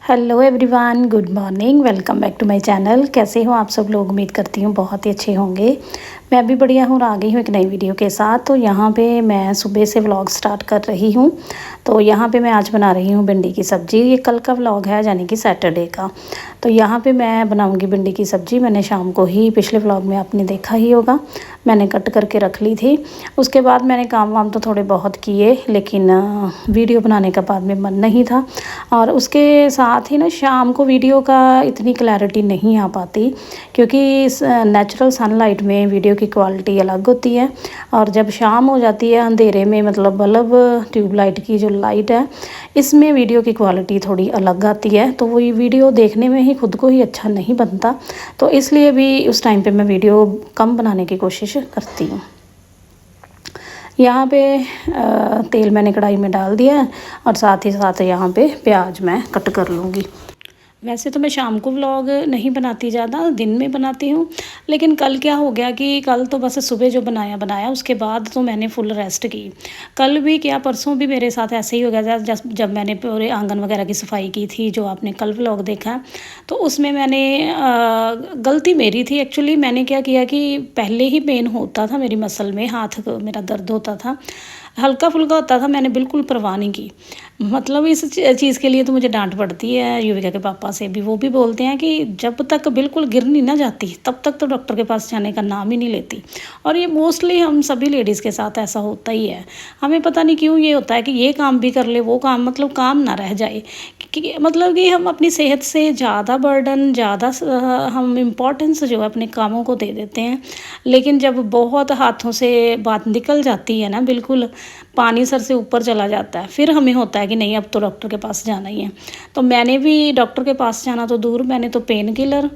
Hello everyone, good morning. Welcome back to my channel. कैसे हो आप सब लोग? उम्मीद करती हूँ बहुत ही अच्छे होंगे। मैं भी बढ़िया हूँ और आ गई हूँ एक नई वीडियो के साथ। तो यहाँ पे मैं सुबह से व्लॉग स्टार्ट कर रही हूँ। तो यहाँ पे मैं आज बना रही हूँ भिंडी की सब्ज़ी। ये कल का व्लॉग है, यानी कि सैटरडे का। तो यहाँ पे मैं बनाऊँगी भिंडी की सब्ज़ी। मैंने शाम को ही पिछले व्लॉग में आपने देखा ही होगा, मैंने कट करके रख ली थी। उसके बाद मैंने काम वाम तो थोड़े बहुत किए, लेकिन वीडियो बनाने का बाद में मन नहीं था। और उसके साथ ही ना शाम को वीडियो का इतनी क्लैरिटी नहीं आ पाती, क्योंकि नेचुरल सनलाइट में वीडियो की क्वालिटी अलग होती है। और जब शाम हो जाती है अंधेरे में, मतलब बल्ब ट्यूबलाइट की जो लाइट है, इसमें वीडियो की क्वालिटी थोड़ी अलग आती है। तो वही वीडियो देखने में ही खुद को ही अच्छा नहीं बनता। तो इसलिए भी उस टाइम पे मैं वीडियो कम बनाने की कोशिश करती हूँ। यहाँ पे तेल मैंने कढ़ाई में डाल दिया है और साथ ही साथ यहाँ पे प्याज मैं कट कर लूँगी। वैसे तो मैं शाम को व्लॉग नहीं बनाती ज़्यादा, दिन में बनाती हूँ। लेकिन कल क्या हो गया कि कल तो बस सुबह जो बनाया उसके बाद तो मैंने फुल रेस्ट की। कल भी क्या, परसों भी मेरे साथ ऐसे ही हो गया था। जब मैंने पूरे आंगन वगैरह की सफाई की थी, जो आपने कल व्लॉग देखा, तो उसमें मैंने गलती मेरी थी एक्चुअली। मैंने क्या किया कि पहले ही पेन होता था मेरी मसल में, हाथ मेरा दर्द होता था, हल्का फुल्का होता था, मैंने बिल्कुल परवाह नहीं की। मतलब इस चीज़ के लिए तो मुझे डांट पड़ती है युविका के पापा से भी। वो भी बोलते हैं कि जब तक बिल्कुल गिर नहीं ना जाती तब तक तो डॉक्टर के पास जाने का नाम ही नहीं लेती। और ये मोस्टली हम सभी लेडीज़ के साथ ऐसा होता ही है। हमें पता नहीं क्यों ये होता है कि ये काम भी कर ले, वो काम, मतलब काम ना रह जाए। मतलब कि हम अपनी सेहत से ज़्यादा बर्डन, ज़्यादा हम इम्पोर्टेंस जो है अपने कामों को दे देते हैं। लेकिन जब बहुत हाथों से बात निकल जाती है ना, बिल्कुल पानी सर से ऊपर चला जाता है, फिर हमें होता है कि नहीं, अब तो डॉक्टर के पास जाना ही है। तो मैंने भी डॉक्टर के पास जाना तो दूर, मैंने तो पेन किलर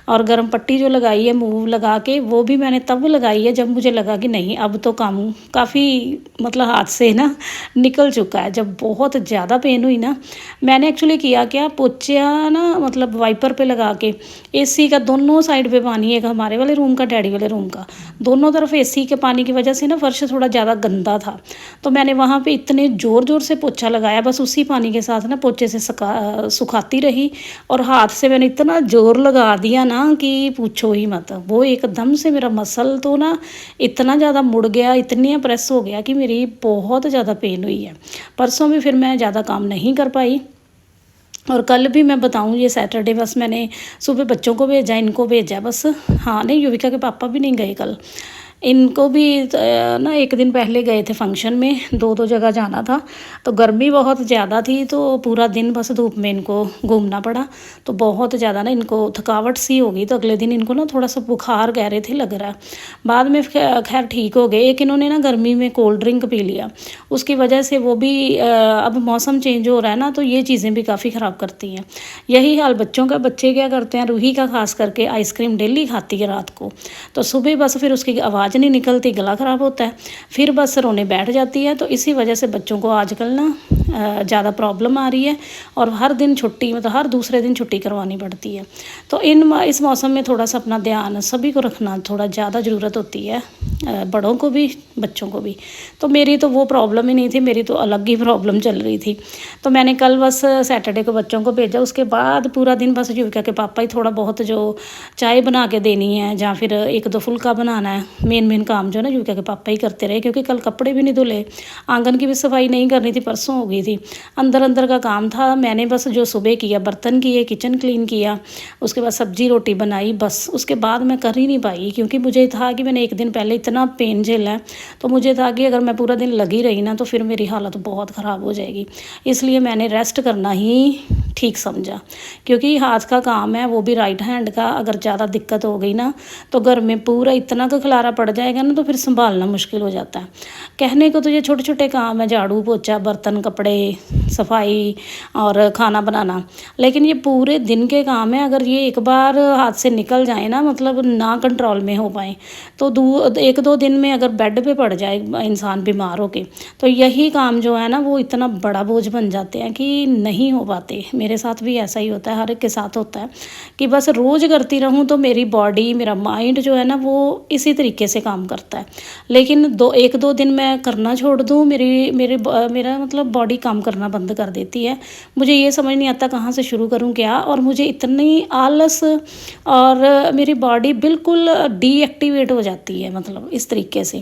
और गर्म पट्टी जो लगाई है मूव लगा के, वो भी मैंने तब लगाई है जब मुझे लगा कि नहीं, अब तो काम काफ़ी मतलब हाथ से ना निकल चुका है। जब बहुत ज़्यादा पेन हुई ना, मैंने एक्चुअली किया क्या, पोछा ना, मतलब वाइपर पे लगा के एसी का दोनों साइड पे पानी, एक हमारे वाले रूम का, डैडी वाले रूम का, दोनों तरफ एसी के पानी की वजह से ना फर्श थोड़ा ज़्यादा गंदा था। तो मैंने वहाँ पे इतने ज़ोर से पोछा लगाया, बस उसी पानी के साथ ना पोछे से सुखाती रही। और हाथ से मैंने इतना ज़ोर लगा दिया ना कि पूछो ही मत। वो एकदम से मेरा मसल तो ना इतना ज़्यादा मुड़ गया, इतनी प्रेस हो गया कि मेरी बहुत ज़्यादा पेन हुई है। परसों भी फिर मैं ज़्यादा काम नहीं कर पाई। और कल भी मैं बताऊं, ये सैटरडे बस मैंने सुबह बच्चों को भेजा, इनको भेजा बस। हाँ नहीं, युविका के पापा भी नहीं गए कल। इनको भी ना एक दिन पहले गए थे फंक्शन में, दो जगह जाना था। तो गर्मी बहुत ज़्यादा थी, तो पूरा दिन बस धूप में इनको घूमना पड़ा। तो बहुत ज़्यादा ना इनको थकावट सी हो गई। तो अगले दिन इनको ना थोड़ा सा बुखार कह रहे थे लग रहा है। बाद में खैर ठीक हो गए। एक इन्होंने ना गर्मी में कोल्ड ड्रिंक पी लिया, उसकी वजह से वो भी अब मौसम चेंज हो रहा है ना, तो ये चीज़ें भी काफ़ी ख़राब करती हैं। यही हाल बच्चों का। बच्चे क्या करते हैं, रूही का खास करके आइसक्रीम डेली खाती है रात को। तो सुबह बस फिर उसकी आवाज़ नहीं निकलती, गला ख़राब होता है, फिर बस रोने बैठ जाती है। तो इसी वजह से बच्चों को आजकल ना ज़्यादा प्रॉब्लम आ रही है। और हर दिन छुट्टी, मतलब हर दूसरे दिन छुट्टी करवानी पड़ती है। तो इस मौसम में थोड़ा सा अपना ध्यान सभी को रखना थोड़ा ज़्यादा ज़रूरत होती है, बड़ों को भी बच्चों को भी। तो मेरी तो वो प्रॉब्लम ही नहीं थी, मेरी तो अलग ही प्रॉब्लम चल रही थी। तो मैंने कल बस सैटरडे को बच्चों को भेजा। उसके बाद पूरा दिन बस युविका के पापा ही थोड़ा बहुत जो चाय बना के देनी है, या फिर एक दो फुल्का बनाना है, मेन काम जो है ना युविका के पापा ही करते रहे। क्योंकि कल कपड़े भी नहीं धुले, आंगन की भी सफाई नहीं करनी थी, परसों हो गई थी। अंदर का काम था, मैंने बस जो सुबह किया, बर्तन किए, किचन क्लीन किया, उसके बाद सब्जी रोटी बनाई, बस। उसके बाद मैं कर ही नहीं पाई, क्योंकि मुझे था कि मैंने एक दिन पहले इतना पेन झेला है। तो मुझे था कि अगर मैं पूरा दिन लगी रही ना, तो फिर मेरी हालत बहुत ख़राब हो जाएगी। इसलिए मैंने रेस्ट करना ही ठीक समझा। क्योंकि हाथ का काम है, वो भी राइट हैंड का, अगर ज़्यादा दिक्कत हो गई ना, तो घर में पूरा इतना का खलारा पड़ जाएगा ना, तो फिर संभालना मुश्किल हो जाता है। कहने को तो ये छोटे छोटे काम है, झाड़ू पोछा, बर्तन, कपड़े, सफाई और खाना बनाना, लेकिन ये पूरे दिन के काम है। अगर ये एक बार हाथ से निकल जाए ना, मतलब ना कंट्रोल में हो पाए, तो एक दो दिन में अगर बेड पे पड़ जाए इंसान बीमार होके, तो यही काम जो है ना, वो इतना बड़ा बोझ बन जाते हैं कि नहीं हो पाते मेरे साथ भी ऐसा ही होता है, हर एक के साथ होता है कि बस रोज़ करती रहूँ तो मेरी बॉडी, मेरा माइंड जो है ना वो इसी तरीके से काम करता है। लेकिन 1-2 दिन मैं करना छोड़ दूँ, मेरा मतलब बॉडी काम करना बंद कर देती है। मुझे ये समझ नहीं आता कहाँ से शुरू करूँ क्या, और मुझे इतनी आलस और मेरी बॉडी बिल्कुल डीएक्टिवेट हो जाती है, मतलब इस तरीके से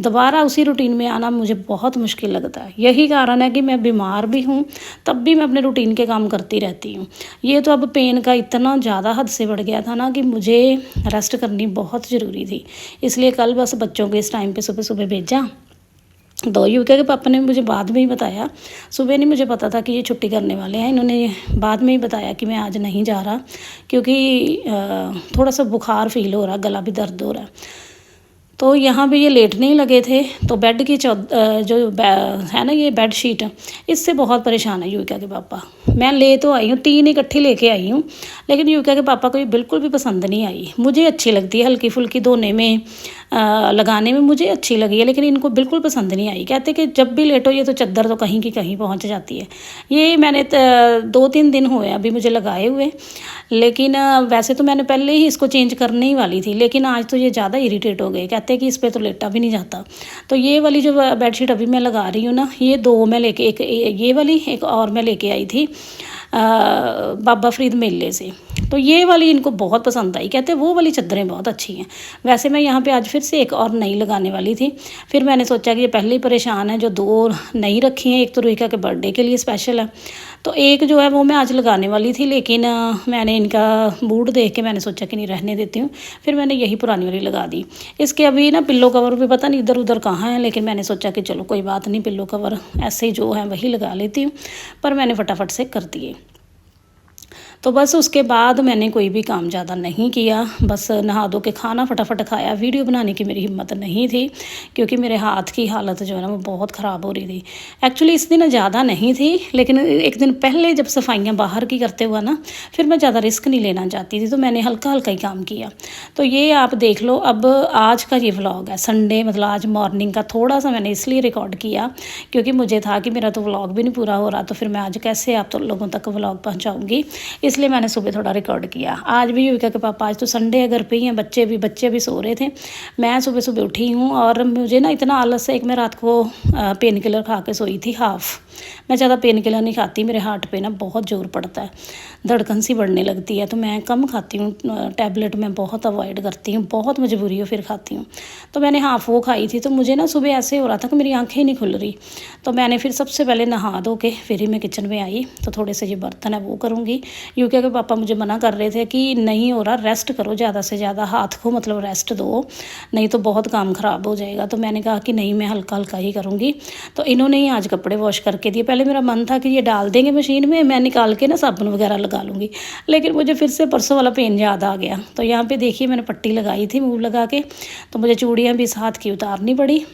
दोबारा उसी रूटीन में आना मुझे बहुत मुश्किल लगता है। यही कारण है कि मैं बीमार भी हूँ तब भी मैं अपने रूटीन के काम करती रहती हूँ। ये तो अब पेन का इतना ज़्यादा हद से बढ़ गया था ना कि मुझे रेस्ट करनी बहुत ज़रूरी थी। इसलिए कल बस बच्चों को इस टाइम पे सुबह सुबह भेजा, तो युविका के पापा ने मुझे बाद में ही बताया, सुबह नहीं मुझे पता था कि ये छुट्टी करने वाले हैं। इन्होंने बाद में ही बताया कि मैं आज नहीं जा रहा क्योंकि थोड़ा सा बुखार फील हो रहा, गला भी दर्द हो रहा है। तो यहाँ पे ये लेटने ही लगे थे, तो बेड की है ना ये बेड शीट, इससे बहुत परेशान है युविका के पापा। मैं ले तो आई हूँ, 3 इकट्ठी लेके आई हूँ, लेकिन युविका के पापा को ये बिल्कुल भी पसंद नहीं आई। मुझे अच्छी लगती है, हल्की फुल्की धोने में लगाने में मुझे अच्छी लगी है, लेकिन इनको बिल्कुल पसंद नहीं आई। कहते कि जब भी लेटो ये तो चद्दर तो कहीं की कहीं पहुँच जाती है। ये मैंने 2-3 दिन हुए अभी मुझे लगाए हुए, लेकिन वैसे तो मैंने पहले ही इसको चेंज करने ही वाली थी, लेकिन आज तो ये ज़्यादा इरिटेट हो गए। कहते हैं कि इस पर तो लेटा भी नहीं जाता। तो ये वाली जो बेडशीट अभी मैं लगा रही हूँ ना, ये 2 मैं लेके, एक ये वाली, एक और मैं लेके आई थी बाबा फरीद मेले से। तो ये वाली इनको बहुत पसंद आई, कहते वो वाली चादरें बहुत अच्छी हैं। वैसे मैं यहाँ पे आज फिर से एक और नई लगाने वाली थी, फिर मैंने सोचा कि ये पहले ही परेशान है, जो 2 नई रखी हैं, एक तो रोहिका के बर्थडे के लिए स्पेशल है, तो एक जो है वो मैं आज लगाने वाली थी, लेकिन मैंने इनका मूड देख के मैंने सोचा कि नहीं रहने देती हूँ, फिर मैंने यही पुरानी वाली लगा दी। इसके अभी ना पिल्लो कवर भी पता नहीं इधर उधर कहाँ है, लेकिन मैंने सोचा कि चलो कोई बात नहीं, पिल्लो कवर ऐसे ही जो है वही लगा लेती हूँ, पर मैंने फटाफट से कर दिए। तो बस उसके बाद मैंने कोई भी काम ज़्यादा नहीं किया, बस नहा धो के खाना फटाफट खाया। वीडियो बनाने की मेरी हिम्मत नहीं थी क्योंकि मेरे हाथ की हालत जो है ना वो बहुत ख़राब हो रही थी। एक्चुअली इस दिन ज़्यादा नहीं थी, लेकिन एक दिन पहले जब सफाइयाँ बाहर की करते हुआ ना, फिर मैं ज़्यादा रिस्क नहीं लेना चाहती थी, तो मैंने हल्का हल्का ही काम किया। तो ये आप देख लो, अब आज का ये व्लॉग है संडे, मतलब आज मॉर्निंग का थोड़ा सा मैंने इसलिए रिकॉर्ड किया क्योंकि मुझे था कि मेरा तो व्लॉग भी नहीं पूरा हो रहा, तो फिर मैं आज कैसे आप तो लोगों तक व्लॉग पहुँचाऊँगी, इसलिए मैंने सुबह थोड़ा रिकॉर्ड किया। आज भी युविका के पापा, आज तो संडे है, घर पे ही हैं, बच्चे भी सो रहे थे। मैं सुबह सुबह उठी हूँ और मुझे ना इतना आलस है, एक मैं रात को पेन किलर खा के सोई थी हाफ़। मैं ज़्यादा पेन किलर नहीं खाती, मेरे हार्ट पे ना बहुत ज़ोर पड़ता है, धड़कन सी बढ़ने लगती है, तो मैं कम खाती हूँ टैबलेट, मैं बहुत अवॉइड करती हूँ, बहुत मजबूरी हो फिर खाती हूँ। तो मैंने हाफ़ वो खाई थी, तो मुझे ना सुबह ऐसे हो रहा था कि मेरी आँखें ही नहीं खुल रही। तो मैंने फिर सबसे पहले नहा धो के फिर ही मैं किचन में आई, तो थोड़े से ये बर्तन है वो करूँगी। यूके के पापा मुझे मना कर रहे थे कि नहीं हो रहा, रेस्ट करो, ज़्यादा से ज़्यादा हाथ को मतलब रेस्ट दो, नहीं तो बहुत काम ख़राब हो जाएगा। तो मैंने कहा कि नहीं, मैं हल्का हल्का ही करूँगी। तो इन्होंने ही आज कपड़े वॉश करके दिए। पहले मेरा मन था कि ये डाल देंगे मशीन में, मैं निकाल के ना साबुन वगैरह लगा लूँगी, लेकिन मुझे फिर से परसों वाला पेन याद आ गया। तो यहाँ पे देखिए मैंने पट्टी लगाई थी मूव लगा के, तो मुझे चूड़ियाँ भी इस हाथ की उतारनी पड़ी।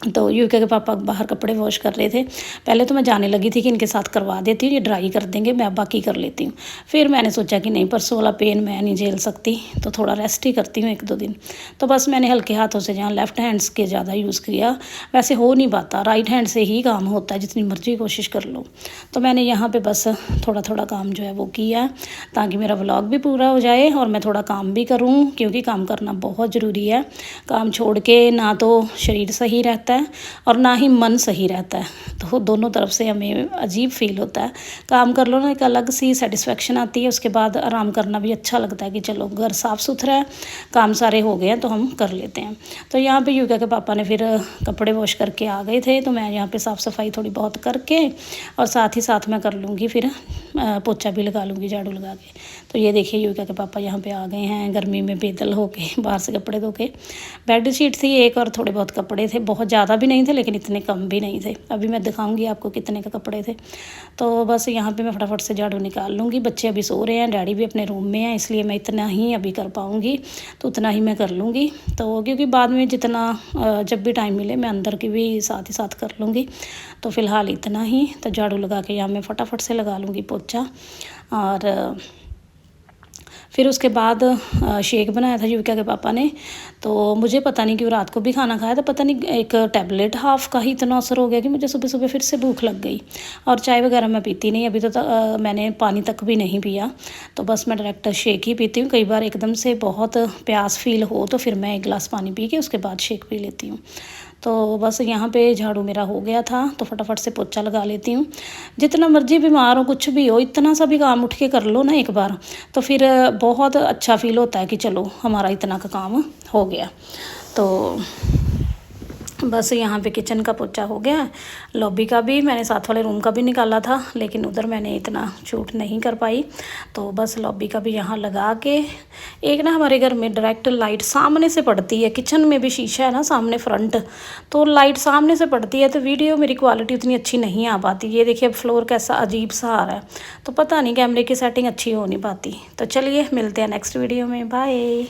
तो यूके के पापा बाहर कपड़े वॉश कर रहे थे। पहले तो मैं जाने लगी थी कि इनके साथ करवा देती हूँ, ये ड्राई कर देंगे, मैं बाकी कर लेती हूँ। फिर मैंने सोचा कि नहीं, परसों वाला पेन मैं नहीं झेल सकती, तो थोड़ा रेस्ट ही करती हूँ 1-2 दिन। तो बस मैंने हल्के हाथों से, जहाँ लेफ़्ट हैंड्स के ज़्यादा यूज़ किया, वैसे हो नहीं पाता, राइट हैंड से ही काम होता है, जितनी मर्जी कोशिश कर लो। तो मैंने यहाँ पर बस थोड़ा थोड़ा काम जो है वो किया, ताकि मेरा व्लॉग भी पूरा हो जाए और मैं थोड़ा काम भी करूँ, क्योंकि काम करना बहुत ज़रूरी है। काम छोड़ के ना तो शरीर सही रहता है और ना ही मन सही रहता है, तो दोनों तरफ से हमें अजीब फील होता है। काम कर लो ना, एक अलग सी सेटिस्फेक्शन आती है, उसके बाद आराम करना भी अच्छा लगता है कि चलो घर साफ़ सुथरा है, काम सारे हो गए हैं तो हम कर लेते हैं। तो यहाँ पे युविका के पापा ने फिर कपड़े वॉश करके आ गए थे, तो मैं यहाँ पे साफ़ सफाई थोड़ी बहुत करके और साथ ही साथ मैं कर लूँगी, फिर पोछा भी लगा लूँगी झाड़ू लगा के। तो ये देखिए युविका के पापा यहाँ पे आ गए हैं, गर्मी में बेदल होके बाहर से कपड़े धो के। बेड शीट थी एक और थोड़े बहुत कपड़े थे, बहुत ज़्यादा भी नहीं थे लेकिन इतने कम भी नहीं थे। अभी मैं दिखाऊंगी आपको कितने का कपड़े थे। तो बस यहाँ पे मैं फटाफट से झाड़ू निकाल लूँगी। बच्चे अभी सो रहे हैं, डैडी भी अपने रूम में हैं, इसलिए मैं इतना ही अभी कर पाऊँगी, तो उतना ही मैं कर लूँगी। तो क्योंकि बाद में जितना जब भी टाइम मिले मैं अंदर की भी साथ ही साथ कर लूँगी। तो फ़िलहाल इतना ही। तो झाड़ू लगा के यहाँ मैं फटाफट से लगा लूँगी पोछा, और फिर उसके बाद शेक बनाया था युविका के पापा ने। तो मुझे पता नहीं क्यों रात को भी खाना खाया तो पता नहीं एक टैबलेट हाफ़ का ही इतना असर हो गया कि मुझे सुबह सुबह फिर से भूख लग गई। और चाय वगैरह मैं पीती नहीं अभी तो मैंने पानी तक भी नहीं पिया। तो बस मैं डायरेक्ट शेक ही पीती हूँ। कई बार एकदम से बहुत प्यास फील हो तो फिर मैं 1 गिलास पानी पी के उसके बाद शेक पी लेती हूँ। तो बस यहाँ पे झाड़ू मेरा हो गया था तो फटाफट से पोछा लगा लेती हूँ। जितना मर्जी बीमार हो कुछ भी हो इतना सा भी काम उठ के कर लो ना एक बार तो फिर बहुत अच्छा फील होता है कि चलो हमारा इतना का काम हो गया। तो बस यहाँ पे किचन का पोछा हो गया। लॉबी का भी मैंने साथ वाले रूम का भी निकाला था लेकिन उधर मैंने इतना शूट नहीं कर पाई। तो बस लॉबी का भी यहाँ लगा के एक ना हमारे घर में डायरेक्ट लाइट सामने से पड़ती है। किचन में भी शीशा है ना सामने फ्रंट तो लाइट सामने से पड़ती है तो वीडियो मेरी क्वालिटी उतनी अच्छी नहीं आ पाती। ये देखिए अब फ्लोर कैसा अजीब सा आ रहा है तो पता नहीं कैमरे की सेटिंग अच्छी हो नहीं पाती। तो चलिए मिलते हैं नेक्स्ट वीडियो में। बाय।